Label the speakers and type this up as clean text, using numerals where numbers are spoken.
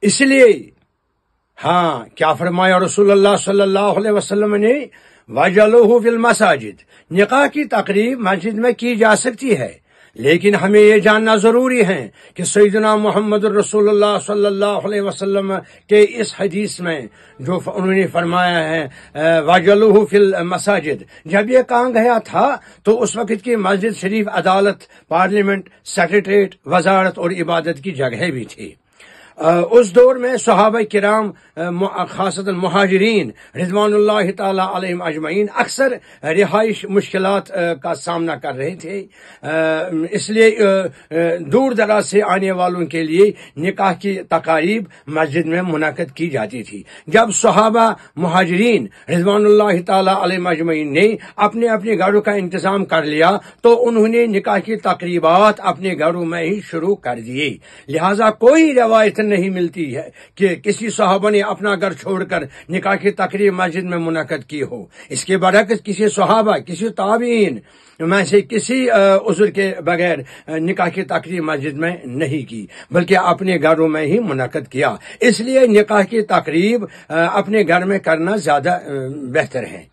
Speaker 1: इसलिए हाँ, क्या फरमाया रसूलुल्लाह सल्लल्लाहु अलैहि वसल्लम ने, वजलूहु फिल मसाजिद, निकाह की तकरीब मस्जिद में की जा सकती है, लेकिन हमें ये जानना जरूरी है कि सैयदना मोहम्मद रसूलुल्लाह सल्लल्लाहु अलैहि वसल्लम के इस हदीस में जो उन्होंने फरमाया है वजलूहु फिल मसाजिद, जब ये कहा गया था तो उस वक्त की मस्जिद शरीफ अदालत, पार्लियामेंट, सेक्रेटरीट, वजारत और इबादत की जगह भी थी। उस दौर में सहाबा किराम खासतन मुहाजिरीन रिज़वानुल्लाह ताला अलैहिम अजमईन अक्सर रिहाइश मुश्किलात का सामना कर रहे थे, इसलिए दूर दराज से आने वालों के लिए निकाह की तकारीब मस्जिद में मुनाकिद की जाती थी। जब सहाबा मुहाजिरीन रिज़वानुल्लाह ताला अलैहिम अजमईन ने अपने अपने घरों का इंतजाम कर लिया तो उन्होंने निकाह की तकरीबात अपने घरों में ही शुरू कर दिए। लिहाजा कोई रवायत नहीं मिलती है कि किसी सहाबा ने अपना घर छोड़कर निकाह की तकरीब मस्जिद में मुनाकिद की हो। इसके बरअक्स किसी सहाबा, किसी ताबीन में से किसी उज़्र के बगैर निकाह की तकरीब मस्जिद में नहीं की, बल्कि अपने घरों में ही मुनाकिद किया। इसलिए निकाह की तकरीब अपने घर में करना ज्यादा बेहतर है।